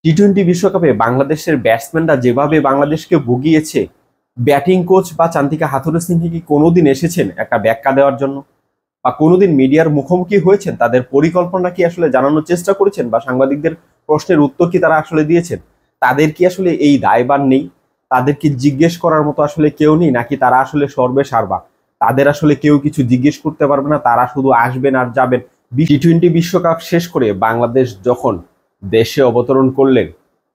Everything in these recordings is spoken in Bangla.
টি-টোয়েন্টি বিশ্বকাপে বাংলাদেশের ব্যাটসম্যানরা যেভাবে বাংলাদেশকে ভুগিয়েছে, ব্যাটিং কোচ বা চান্দিকা হাথুরুসিংহে কি কোনোদিন এসেছেন একটা ব্যাখ্যা দেওয়ার জন্য, বা কোনোদিন মিডিয়ার মুখোমুখি হয়েছেন? তাদের পরিকল্পনা কি আসলে জানানোর চেষ্টা করেছেন, বা সাংবাদিকদের প্রশ্নের উত্তর কি তারা আসলে দিয়েছেন? তাদের কি আসলে এই দায়ভার নেই? তাদের কি জিজ্ঞেস করার মতো আসলে কেউ নেই, নাকি তারা আসলে সর্বে সারবা? তাদের আসলে কেউ কিছু জিজ্ঞেস করতে পারবে না, তারা শুধু আসবেন আর যাবেন? টি-টোয়েন্টি বিশ্বকাপ শেষ করে বাংলাদেশ যখন দেশে অবতরণ করলেন,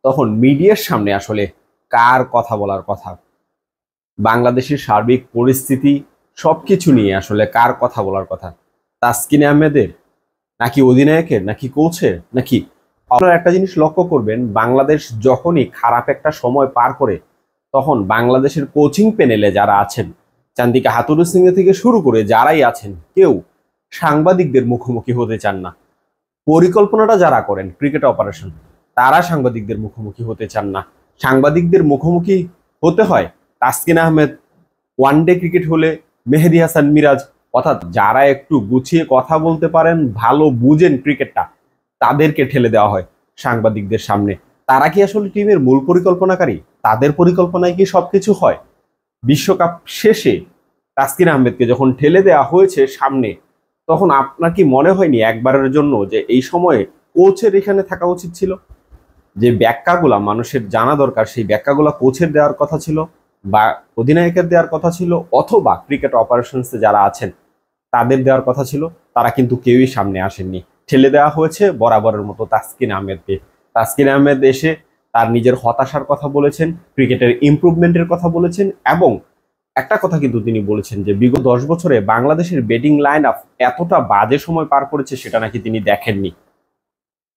তখন মিডিয়ার সামনে আসলে কার কথা বলার কথা? বাংলাদেশের সার্বিক পরিস্থিতি সবকিছু নিয়ে আসলে কার কথা বলার কথা? তাসকিন আহমেদের, নাকি অধিনায়কের, নাকি কোচের, নাকি? আপনারা একটা জিনিস লক্ষ্য করবেন, বাংলাদেশ যখনই খারাপ একটা সময় পার করে, তখন বাংলাদেশের কোচিং প্যানেলে যারা আছেন, চান্দিকা হাথুরুসিংহে থেকে শুরু করে যারাই আছেন, কেউ সাংবাদিকদের মুখোমুখি হতে চান না। পরিকল্পনাটা যারা করেন, ক্রিকেট অপারেশন, তারা সাংবাদিকদের মুখোমুখি হতে চান না। সাংবাদিকদের মুখোমুখি হতে হয় তাসকিন আহমেদ, ওয়ানডে ক্রিকেট হলে মেহেদী হাসান মিরাজ, অর্থাৎ যারা একটু গুছিয়ে কথা বলতে পারেন, ভালো বুঝেন ক্রিকেটটা, তাদেরকে ঠেলে দেওয়া হয় সাংবাদিকদের সামনে। তারা কি আসলে টিমের মূল পরিকল্পনাকারী? তাদের পরিকল্পনায় কি সবকিছু হয়? বিশ্বকাপ শেষে তাসকিন আহমেদকে যখন ঠেলে দেওয়া হয়েছে সামনে, তখন আপনার কি মনে হয়নি একবারের জন্য যে এই সময়ে কোচের এখানে থাকা উচিত ছিল? যে ব্যাখ্যাগুলা মানুষের জানা দরকার, সেই ব্যাখ্যাগুলা কোচের দেওয়ার কথা ছিল, বা অধিনায়কের দেওয়ার কথা ছিল, অথবা ক্রিকেট অপারেশনসে যারা আছেন তাদের দেওয়ার কথা ছিল। তারা কিন্তু কেউই সামনে আসেননি, ঠেলে দেওয়া হয়েছে বরাবরের মতো তাসকিন আহমেদকে। তাসকিন আহমেদ এসে তার নিজের হতাশার কথা বলেছেন, ক্রিকেটের ইমপ্রুভমেন্টের কথা বলেছেন, এবং একটা কথা কিন্তু তিনি বলেছেন যে বিগত 10 বছরে বাংলাদেশের ব্যাটিং লাইন আপ এতটা বাজে সময় পার করেছে সেটা নাকি তিনি দেখেননি।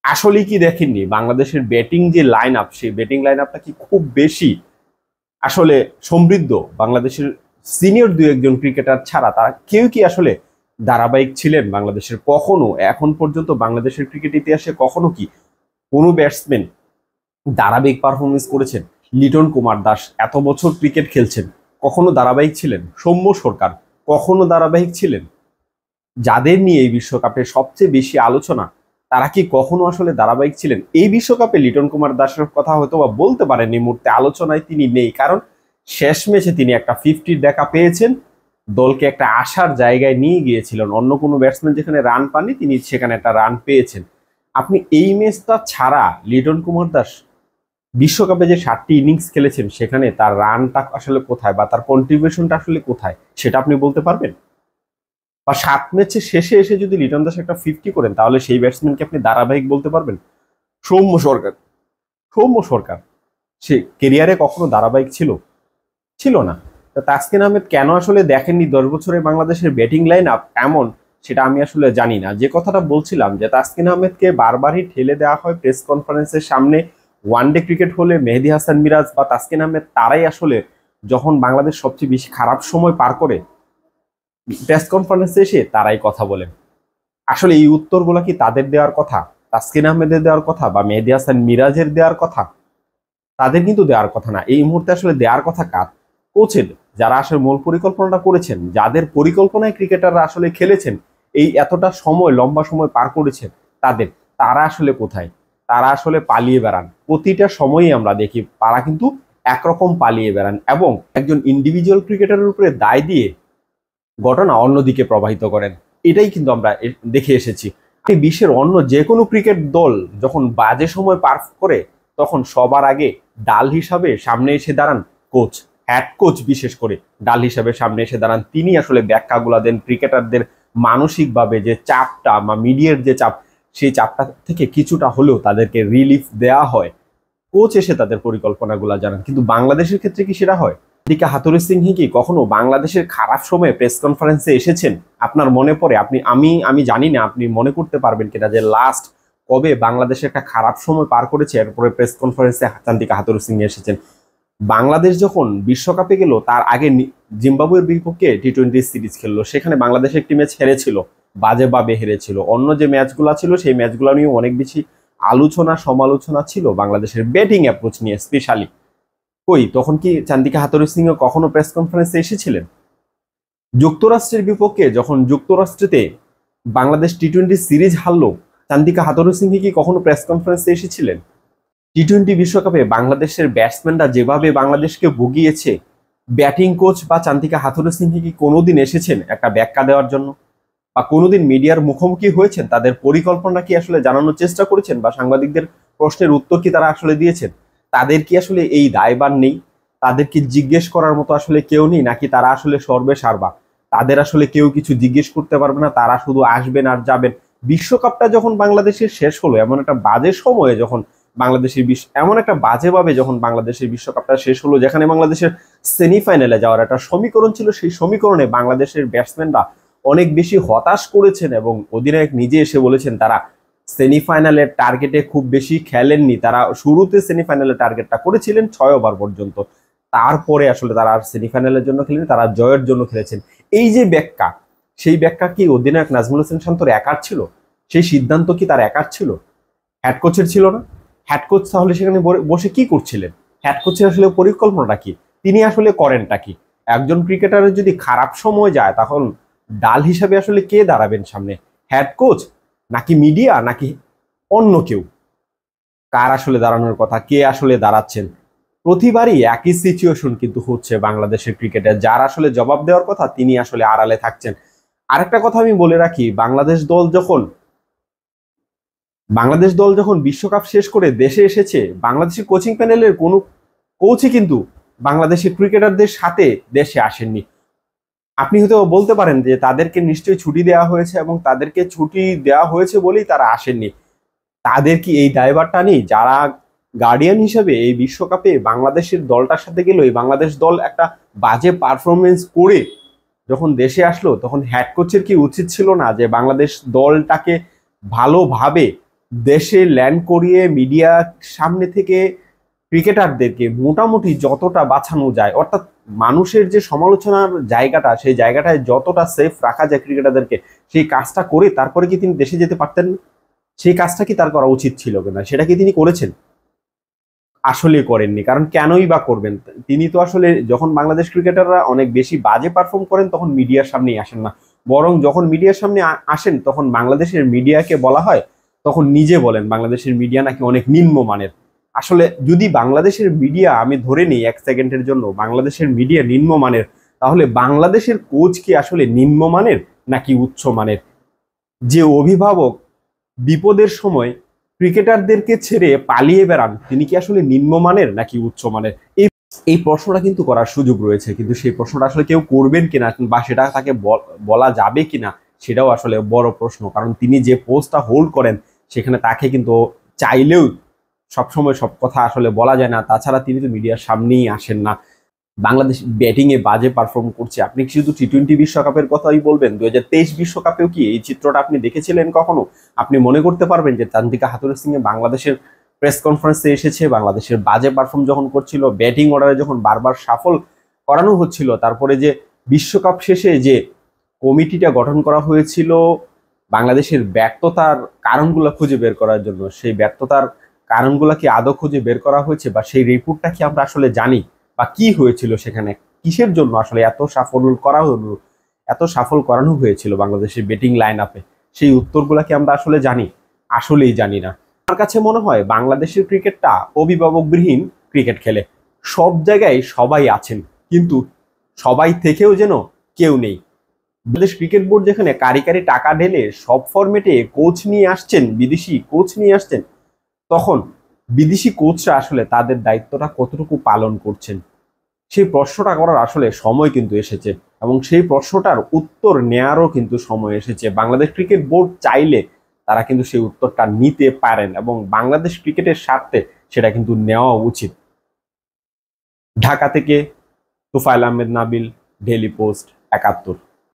আসলেই কি দেখেননি? বাংলাদেশের ব্যাটিং যে লাইন আপ, সেই ব্যাটিং লাইন আপটা কি খুব বেশি আসলে সমৃদ্ধ? বাংলাদেশের সিনিয়র দু একজন ক্রিকেটার ছাড়া তারা কেউ কি আসলে ধারাবাহিক ছিলেন বাংলাদেশের? কখনো এখন পর্যন্ত বাংলাদেশের ক্রিকেট ইতিহাসে কখনো কি কোনো ব্যাটসম্যান ধারাবাহিক পারফরমেন্স করেছেন? লিটন কুমার দাস এত বছর ক্রিকেট খেলছেন, কখনো ধারাবাহিক ছিলেন? সৌম্য সরকার কখনো ধারাবাহিক ছিলেন? যাদের নিয়ে এই বিশ্বকাপে সবচেয়ে বেশি আলোচনা, তারা কি কখনো আসলে ধারাবাহিক ছিলেন? এই বিশ্বকাপে লিটন কুমার দাসের কথা হয়তো বা বলতে পারেন, এই মুহূর্তে আলোচনায় তিনি নেই, কারণ শেষ ম্যাচে তিনি একটা 50 দেখা পেয়েছেন, দলকে একটা আশার জায়গায় নিয়ে গিয়েছিলেন। অন্য কোনো ব্যাটসম্যান যেখানে রান পাননি, তিনি সেখানে একটা রান পেয়েছেন। আপনি এই ম্যাচটা ছাড়া লিটন কুমার দাস বিশ্বকাপে যে 7টি ইনিংস খেলেছেন, সেখানে তার রানটা আসলে কোথায়, বা তার কন্ট্রিবিউশনটা আসলে কোথায়, সেটা আপনি বলতে পারবেন? বা 7 ম্যাচের শেষে এসে যদি লিটন দাস একটা 50 করেন, তাহলে সেই ব্যাটসম্যানকে আপনি ধারাবাহিক বলতে পারবেন? সৌম্য সরকার, সৌম্য সরকার সে কেরিয়ারে কখনো ধারাবাহিক ছিল? ছিল না। তো তাসকিন আহমেদ কেন আসলে দেখেননি 10 বছরে বাংলাদেশের ব্যাটিং লাইন আপ এমন, সেটা আমি আসলে জানি না। যে কথাটা বলছিলাম, যে তাসকিন আহমেদকে বারবারই ঠেলে দেওয়া হয় প্রেস কনফারেন্সের সামনে। ওয়ানডে ক্রিকেট হলে মেহেদী হাসান মিরাজ বা তাসকিন আহমেদ, তারাই আসলে যখন বাংলাদেশ সবচেয়ে বেশি খারাপ সময় পার করে, প্রেস কনফারেন্সে এসে তারাই কথা বলেন। আসলে এই উত্তরগুলো কি তাদের দেওয়ার কথা? তাসকিন আহমেদের দেওয়ার কথা, বা মেহেদী হাসান মিরাজের দেওয়ার কথা? তাদের কিন্তু দেওয়ার কথা না। এই মুহূর্তে আসলে দেওয়ার কথা কার? কোচের, যারা আসলে মূল পরিকল্পনাটা করেছেন, যাদের পরিকল্পনায় ক্রিকেটাররা আসলে খেলেছেন, এই এতটা সময়, লম্বা সময় পার করেছেন, তাদের, তারা আসলে কোথায়? তারা আসলে পালিয়ে বেড়ান। প্রতিটা সময়ই আমরা দেখি তারা কিন্তু একরকম পালিয়ে বেড়ান, এবং একজন ইন্ডিভিজুয়াল ক্রিকেটারের উপরে দায় দিয়ে ঘটনা অন্যদিকে প্রবাহিত করেন। এটাই কিন্তু আমরা দেখে এসেছি। বিশ্বের অন্য যে কোনো ক্রিকেট দল যখন বাজে সময় পার করে, তখন সবার আগে ডাল হিসাবে সামনে এসে দাঁড়ান কোচ। হেড কোচ বিশেষ করে ডাল হিসাবে সামনে এসে দাঁড়ান। তিনি আসলে ব্যাখ্যাগুলা দেন ক্রিকেটারদের মানসিকভাবে যে চাপটা, বা মিডিয়ার যে চাপ, সেই চাপটা থেকে কিছুটা হলেও তাদেরকে রিলিফ দেওয়া হয়। কোচ এসে তাদের পরিকল্পনাগুলো জানান। কিন্তু বাংলাদেশের ক্ষেত্রে কি সেটা হয়? দিকা হাথুরুসিংহে কি কখনো বাংলাদেশের খারাপ সময়ে প্রেস কনফারেন্সে এসেছেন? আপনার মনে পড়ে? আমি জানি না আপনি মনে করতে পারবেন কিনা, যে লাস্ট কবে বাংলাদেশে একটা খারাপ সময় পার করেছে, এরপরে প্রেস কনফারেন্সে চান্দিকা হাথুরুসিংহে এসেছেন? বাংলাদেশ যখন বিশ্বকাপে গেল, তার আগে জিম্বাবুয়ের বিপক্ষে টি-20 সিরিজ খেললো, সেখানে বাংলাদেশ একটি ম্যাচ হেরেছিল, বাজেভাবে হেরেছিল। অন্য যে ম্যাচগুলো ছিল, সেই ম্যাচগুলো নিয়ে অনেক বেশি আলোচনা সমালোচনা ছিল বাংলাদেশের ব্যাটিং অ্যাপ্রোচ নিয়ে স্পেশালি। কই তখন কি চান্দিকা হাথুরুসিংহে কখনো প্রেস কনফারেন্সে এসেছিলেন? যুক্তরাষ্ট্রের বিপক্ষে যখন যুক্তরাষ্ট্রেতে বাংলাদেশ টি-20 সিরিজ হারলো, চান্দিকা হাথুরুসিংহে কি কখনো প্রেস কনফারেন্সে এসেছিলেন? টি-20 বিশ্বকাপে বাংলাদেশের ব্যাটসম্যানরা যেভাবে বাংলাদেশকে ভুগিয়েছে, ব্যাটিং কোচ বা চান্দিকা হাথুরুসিংহে কি কোনোদিন এসেছেন একটা ব্যাখ্যা দেওয়ার জন্য, বা কোনোদিন মিডিয়ার মুখোমুখি হয়েছেন, তাদের পরিকল্পনা কি আসলে জানানোর চেষ্টা করেছেন, বা সাংবাদিকদের প্রশ্নের উত্তর কি তারা আসলে দিয়েছেন? তাদের কি আসলে এই দায়ভার নেই? তাদের কি জিজ্ঞেস করার মতো আসলে কেউ নেই, নাকি তারা আসলে সর্বে সারবা? তাদের আসলে কেউ কিছু জিজ্ঞেস করতে পারবে না, তারা শুধু আসবেন আর যাবেন? বিশ্বকাপটা যখন বাংলাদেশের শেষ হলো, এমন একটা বাজে সময়ে যখন এমন একটা বাজেভাবে যখন বাংলাদেশের বিশ্বকাপটা শেষ হলো, যেখানে বাংলাদেশের সেমিফাইনালে যাওয়ার একটা সমীকরণ ছিল, সেই সমীকরণে বাংলাদেশের ব্যাটসম্যানরা অনেক বেশি হতাশ করেছেন এবং অধিনায়ক নিজে এসে বলেছেন তারা সেমিফাইনালের টার্গেটে খুব বেশি খেলেননি। তারা শুরুতে সেমিফাইনালের টার্গেটটা করেছিলেন 6 ওভার পর্যন্ত, তারপরে আসলে তারা আর সেমিফাইনালের জন্য খেলেনি, তারা জয়ের জন্য খেলেছেন। এই যে ব্যাখ্যা, সেই ব্যাখ্যা কি অধিনায়ক নাজমুল হোসেন শান্তর একার ছিল? সেই সিদ্ধান্ত কি তার একার ছিল? হেড কোচের ছিল না? হেড কোচ তাহলে সেখানে বসে কি করছিলেন? হেড কোচের আসলে পরিকল্পনাটা কি? তিনি আসলে করেনটা কি? একজন ক্রিকেটারের যদি খারাপ সময় যায়, তখন ডাল হিসাবে আসলে কে দাঁড়াবেন সামনে? হেড কোচ, নাকি মিডিয়া, নাকি অন্য কেউ? কার আসলে দাঁড়ানোর কথা? কে আসলে দাঁড়াচ্ছেন? প্রতিবারই একই সিচুয়েশন কিন্তু হচ্ছে বাংলাদেশের ক্রিকেটে। যার আসলে জবাব দেওয়ার কথা তিনি আসলে আড়ালে থাকছেন। আরেকটা কথা আমি বলে রাখি, বাংলাদেশ দল যখন বিশ্বকাপ শেষ করে দেশে এসেছে, বাংলাদেশের কোচিং প্যানেলের কোনো কোচই কিন্তু বাংলাদেশের ক্রিকেটারদের সাথে দেশে আসেননি। আপনি হয়তো বলতে পারেন যে তাদেরকে নিশ্চয়ই ছুটি দেওয়া হয়েছে, এবং তাদেরকে ছুটি দেওয়া হয়েছে বলেই তারা আসেননি। তাদের কি এই দায়ভারটা নেই? যারা গার্ডিয়ান হিসেবে এই বিশ্বকাপে বাংলাদেশের দলটার সাথে গেল, এই বাংলাদেশ দল একটা বাজে পারফরমেন্স করে যখন দেশে আসলো, তখন হেড কোচের কি উচিত ছিল না যে বাংলাদেশ দলটাকে ভালোভাবে দেশে ল্যান্ড করিয়ে মিডিয়ার সামনে থেকে ক্রিকেটারদেরকে মোটামুটি যতটা বাঁচানো যায়, অর্থাৎ মানুষের যে সমালোচনার জায়গাটা, সেই জায়গাটায় যতটা সেফ রাখা যায় ক্রিকেটারদেরকে, সেই কাজটা করে তারপরে কি তিনি দেশে যেতে পারতেন না? সেই কাজটা কি তার করা উচিত ছিল কিনা, সেটা কি তিনি করেছেন? আসলে করেননি। কারণ কেনই বা করবেন? তিনি তো আসলে যখন বাংলাদেশ ক্রিকেটাররা অনেক বেশি বাজে পারফর্ম করেন, তখন মিডিয়ার সামনেই আসেন না। বরং যখন মিডিয়ার সামনে আসেন, তখন বাংলাদেশের মিডিয়াকে বলা হয়, তখন নিজে বলেন বাংলাদেশের মিডিয়া নাকি অনেক নিম্নমানের। আসলে যদি বাংলাদেশের মিডিয়া, আমি ধরে নিই 1 সেকেন্ডের জন্য বাংলাদেশের মিডিয়া নিম্নমানের, তাহলে বাংলাদেশের কোচ কি আসলে নিম্নমানের নাকি উচ্চমানের? যে অভিভাবক বিপদের সময় ক্রিকেটারদেরকে ছেড়ে পালিয়ে বেড়ান, তিনি কি আসলে নিম্নমানের নাকি উচ্চমানের? এই এই প্রশ্নটা কিন্তু করার সুযোগ রয়েছে, কিন্তু সেই প্রশ্নটা আসলে কেউ করবেন কিনা, বা সেটা তাকে বলা যাবে কিনা, সেটাও আসলে বড় প্রশ্ন। কারণ তিনি যে পোস্টটা হোল্ড করেন, সেখানে তাকে কিন্তু চাইলেও সবসময় সব কথা আসলে বলা যায় না। তাছাড়া তিনি তো মিডিয়ার সামনেই আসেন না। বাংলাদেশ ব্যাটিং এ বাজে পারফর্ম করছে, আপনি কি শুধু টি-20 বিশ্বকাপের কথাই বলবেন? 2023 বিশ্বকাপেও কি এই চিত্রটা আপনি দেখেছিলেন কখনো? আপনি মনে করতে পারবেন যে চান্দিকা হাথুরুসিংহে বাংলাদেশের প্রেস কনফারেন্সে এসেছে, বাংলাদেশের বাজে পারফর্ম যখন করছিল, ব্যাটিং অর্ডারে যখন বারবার সাফল করানো হচ্ছিল, তারপরে যে বিশ্বকাপ শেষে যে কমিটিটা গঠন করা হয়েছিল বাংলাদেশের ব্যর্থতার কারণগুলো খুঁজে বের করার জন্য, সেই ব্যর্থতার কারণগুলো কি আদৌ খুঁজে বের করা হয়েছে, বা সেই রিপোর্টটা কি আমরা আসলে জানি, বা কি হয়েছিল সেখানে, কিসের জন্য আসলে এত সফল করানো হয়েছিল বাংলাদেশের ব্যাটিং লাইন আপে, সেই উত্তরগুলা কি আমরা আসলে জানি? আসলেই জানি না। আমার কাছে মনে হয় বাংলাদেশের ক্রিকেটটা অভিভাবকবিহীন ক্রিকেট খেলে। সব জায়গায় সবাই আছেন, কিন্তু সবাই থেকেও যেন কেউ নেই। বাংলাদেশ ক্রিকেট বোর্ড যেখানে কারি কারি টাকা ঢেলে সব ফরম্যাটে কোচ নিয়ে আসছেন, বিদেশি কোচ নিয়ে আসছেন, তখন বিদেশি কোচরা আসলে তাদের দায়িত্বটা কতটুকু পালন করছেন, সেই প্রশ্নটা করার আসলে সময় কিন্তু এসেছে, এবং সেই প্রশ্নটার উত্তর নেয়ারও কিন্তু সময় এসেছে। বাংলাদেশ ক্রিকেট বোর্ড চাইলে তারা কিন্তু সেই উত্তরটা নিতে পারেন, এবং বাংলাদেশ ক্রিকেটের স্বার্থে সেটা কিন্তু নেওয়া উচিত। ঢাকা থেকে তুফাইল আহমেদ নাবিল, ডেইলি পোস্ট 71।